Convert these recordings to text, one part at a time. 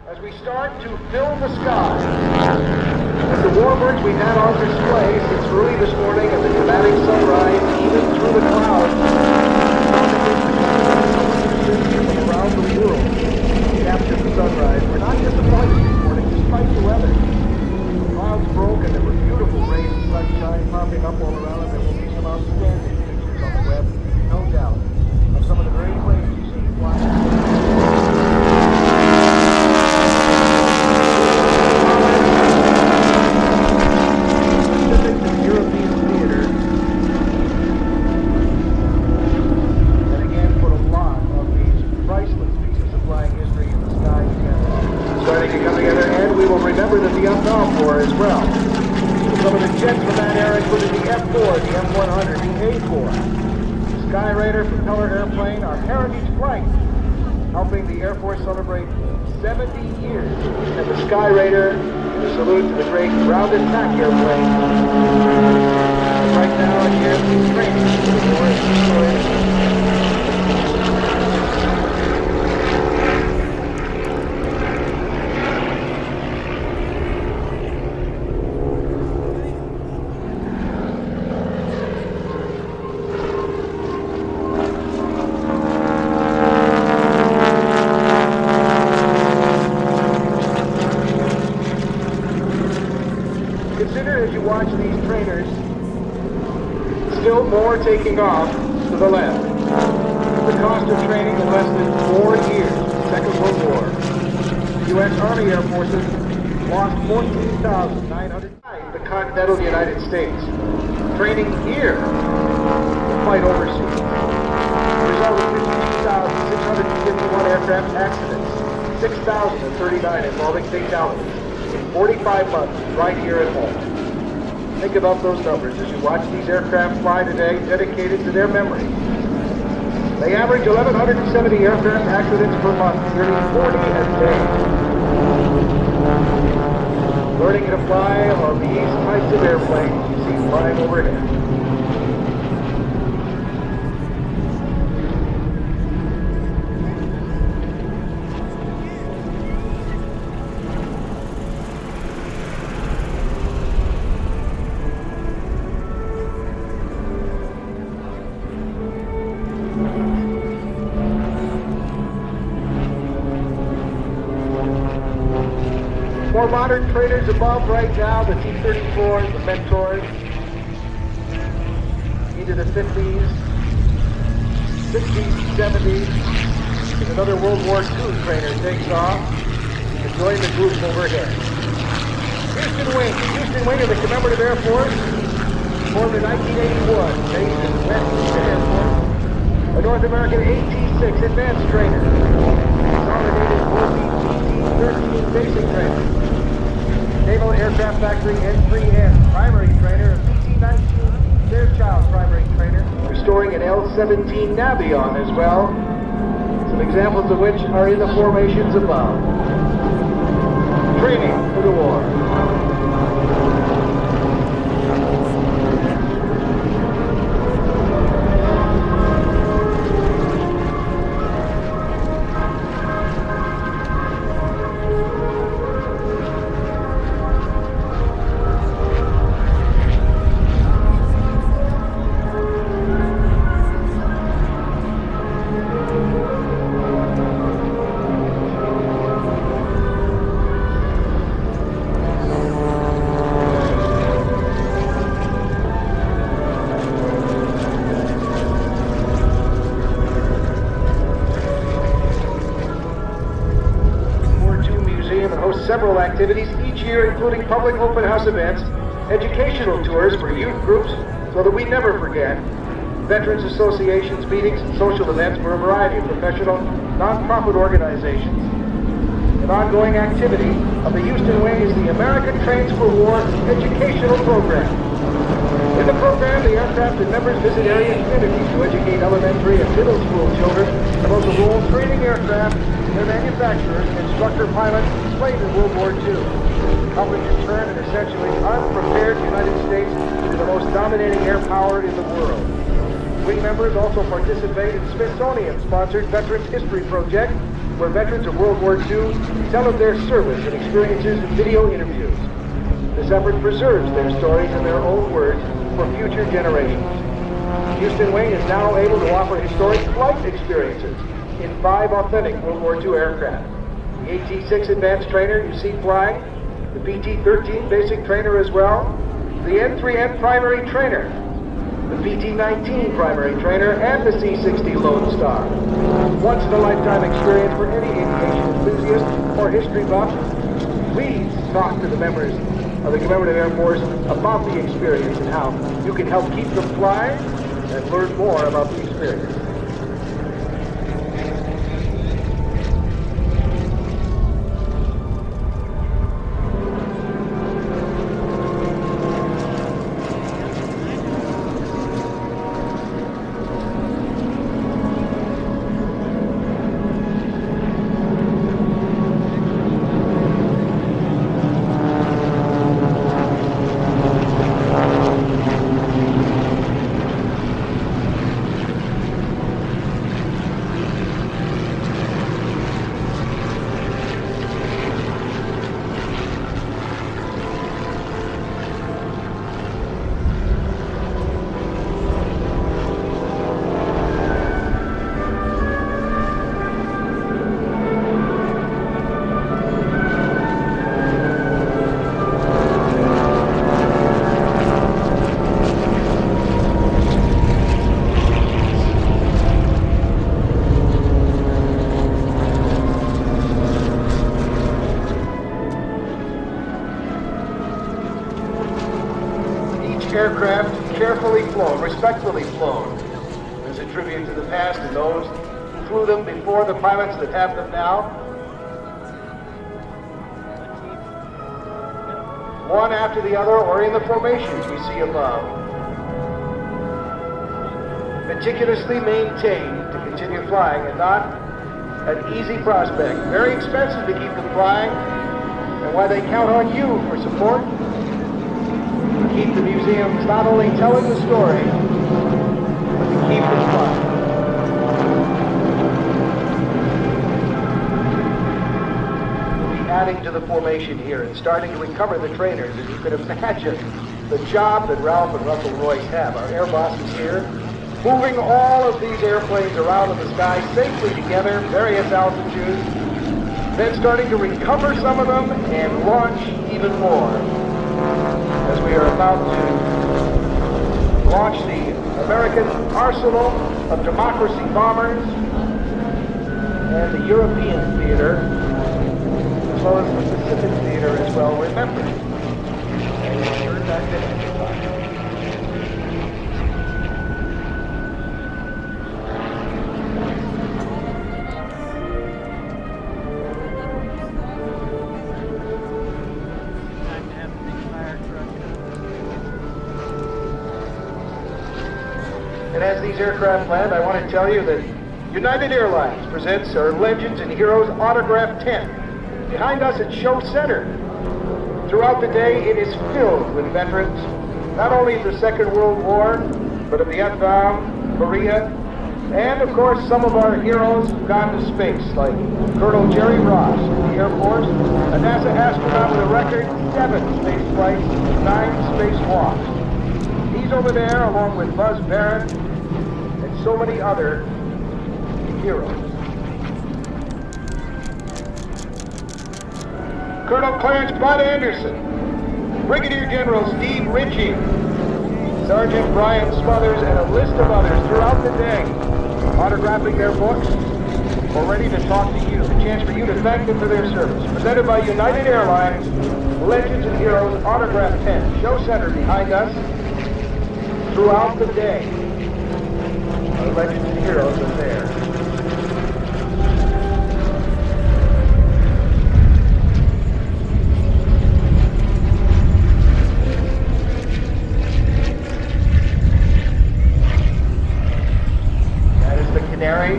as we start to fill the sky. With the warbirds we've had on display since early this morning and the dramatic sunrise, even through the clouds, around the world capture the sunrise. We're not disappointed this morning, despite the weather. The clouds broke and there were beautiful rays of sunshine popping up all around, and there will be some outstanding pictures on the web, no doubt, of some of the great planes you see flying. As well. Some of the jets from that era included the F-4, the M100, the A-4, the Skyraider propeller airplane, our heritage flight, helping the Air Force celebrate 70 years, and the Skyraider, a salute to the great ground attack airplane. And right now, here is training for the war. Watch these trainers, still more taking off to the left. The cost of training in less than 4 years, Second World War. The U.S. Army Air Forces lost 14,900 in the continental United States. Training here to fight overseas. The result of 52,651 aircraft accidents, 6,039 involving fatalities in 45 months right here at home. Think about those numbers as you watch these aircraft fly today, dedicated to their memory. They average 1,170 aircraft accidents per month, nearly 40 a day. Learning to fly on these types of airplanes you see flying overhead. More modern trainers above right now, the T-34s, the Mentors, into the 50s, 60s, 70s, as another World War II trainer takes off to join the group overhead. Houston Wing of the Commemorative Air Force, formed in 1981, based in West Houston Air Force, a North American AT-6 advanced trainer, consolidated OPT-13 basic trainer. Naval Aircraft Factory N3N, primary trainer, and PT-19 Fairchild primary trainer, restoring an L-17 Navion as well. Some examples of which are in the formations above. Training for the war. Several activities each year, including public open house events, educational tours for youth groups so that we never forget, veterans associations, meetings, and social events for a variety of professional, non-profit organizations. An ongoing activity of the Houston Wing is the American Trains for War educational program. In the program, the aircraft and members visit area communities to educate elementary and middle school children about the role of training aircraft, their manufacturers, and instructor pilots played in World War II, helping to turn an essentially unprepared United States into the most dominating air power in the world. Wing members also participate in Smithsonian-sponsored Veterans History Project, where veterans of World War II tell of their service and experiences in video interviews. This effort preserves their stories in their own words for future generations. Houston Wing is now able to offer historic flight experiences in 5 authentic World War II aircraft. The AT-6 advanced trainer you see flying, the PT-13 basic trainer as well, the N3N primary trainer, the PT-19 primary trainer, and the C-60 Lone Star. Once-in-a-lifetime experience for any aviation enthusiast or history buff. Please talk to the members of the Commemorative Air Force about the experience and how you can help keep them flying and learn more about the experience. Aircraft carefully flown, respectfully flown, as a tribute to the past and those who flew them before the pilots that have them now. One after the other, or in the formations we see above. Meticulously maintained to continue flying, and not an easy prospect. Very expensive to keep them flying, and why they count on you for support. Keep the museums not only telling the story, but to keep it flying. We'll be adding to the formation here and starting to recover the trainers. As you can imagine, the job that Ralph and Russell Royce have, our air bosses here, moving all of these airplanes around in the sky safely together, various altitudes, then starting to recover some of them and launch even more. As we are about to launch the American arsenal of democracy bombers and the European theater, as well as the Pacific theater as well, remember. And ensure that finish. And as these aircraft land, I want to tell you that United Airlines presents our Legends and Heroes autograph tent behind us at Show Center. Throughout the day, it is filled with veterans, not only of the Second World War, but of Vietnam, Korea, and of course some of our heroes who've gone to space, like Colonel Jerry Ross in the Air Force, a NASA astronaut with a record 7 space flights, 9 spacewalks. He's over there along with Buzz Barron and so many other heroes. Colonel Clarence Bud Anderson, Brigadier General Steve Ritchie, Sergeant Brian Smothers, and a list of others throughout the day, autographing their books or ready to talk to you. A chance for you to thank them for their service. Presented by United Airlines, Legends and Heroes autograph tent, Show Center behind us. Throughout the day, our Legends and Heroes are there. That is the Canary.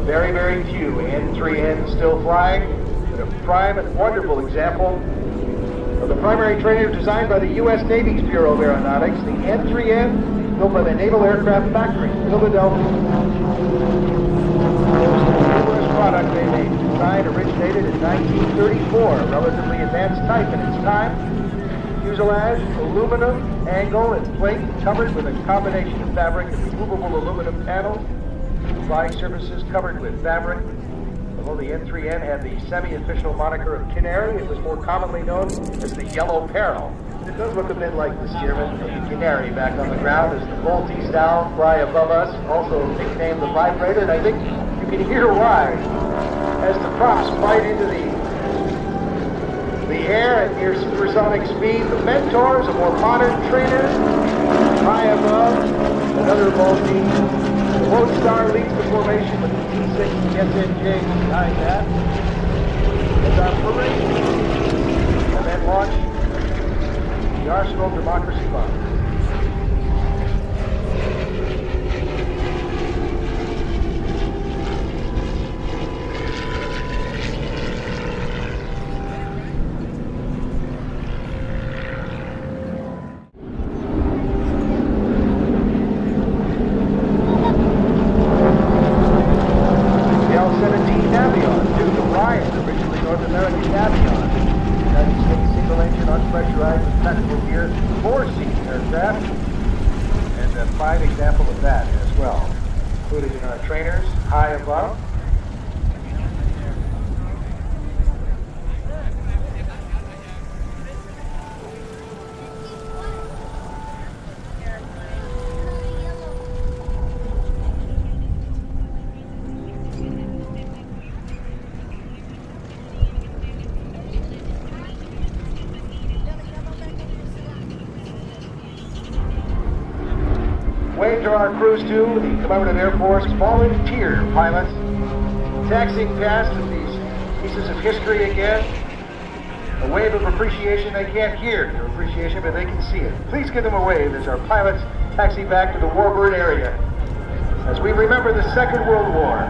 Very, very few N3N still flying, but a prime and wonderful example of the primary trainer designed by the U.S. Navy's Bureau of Aeronautics, the N3N, built by the Naval Aircraft Factory in Philadelphia. Numerous product they made. The design originated in 1934, a relatively advanced type in its time. Fuselage, aluminum, angle, and plate covered with a combination of fabric and removable aluminum panels. Flying surfaces covered with fabric. Although the N3N had the semi-official moniker of Canary, it was more commonly known as the Yellow Peril. It does look a bit like the Stearman of the Canary back on the ground as the Volties down fly above us, also nicknamed the Vibrator, and I think you can hear why. As the props bite into the air at near supersonic speed, the Mentor is a more modern trainer, high above, another Voltie. The Lone Star leads the formation with the T6 and the SNJ behind that. As our parade, and then launch the Arsenal Democracy Fund. Wave to our crews too, the Commemorative Air Force volunteer pilots, taxiing past with these pieces of history again. A wave of appreciation. They can't hear your appreciation, but they can see it. Please give them a wave as our pilots taxi back to the Warbird area as we remember the Second World War.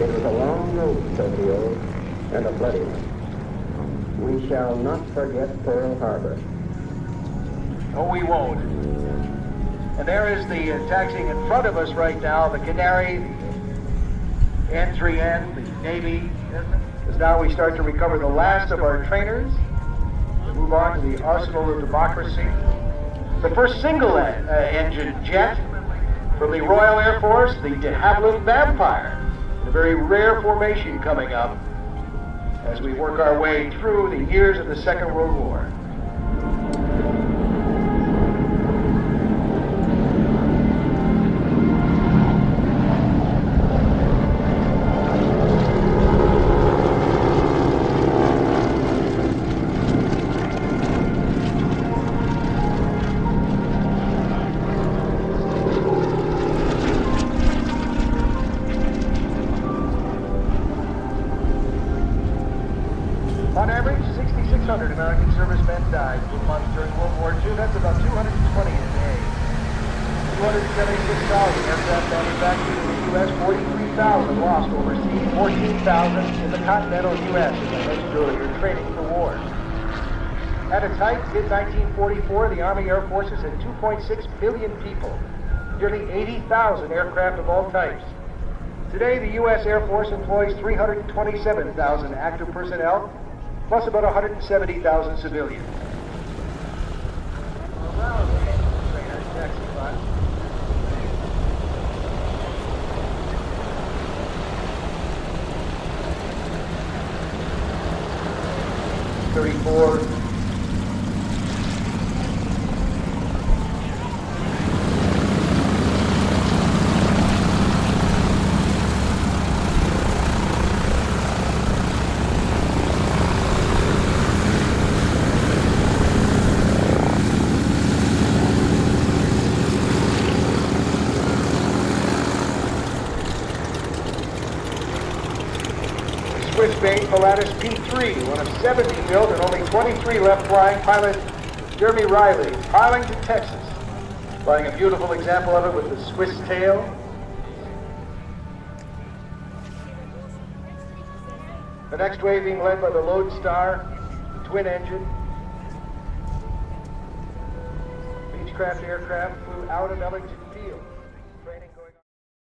It was a long road, Tokyo, and a bloody one. We shall not forget Pearl Harbor. No, we won't. And there is the taxiing in front of us right now, the Canary, the N3N, the Navy. As now we start to recover the last of our trainers. We move on to the Arsenal of Democracy. The first single-engine jet from the Royal Air Force, the de Havilland Vampire. A very rare formation coming up as we work our way through the years of the Second World War. On average, 6,600 American servicemen died per month during World War II. That's about 220 a day. 276,000 aircraft manufactured in the U.S., 43,000 lost overseas, 14,000 in the continental U.S., as I mentioned earlier, training for war. At its height, mid-1944, the Army Air Forces had 2.6 million people, nearly 80,000 aircraft of all types. Today, the U.S. Air Force employs 327,000 active personnel, plus about 170,000 civilians. 34. Swiss made Pilatus P3, one of 70 built and only 23 left flying. Pilot Jeremy Riley, Ellington, Texas, flying a beautiful example of it with the Swiss tail. The next wave being led by the Lodestar, the twin engine. Beechcraft aircraft flew out of Ellington Field.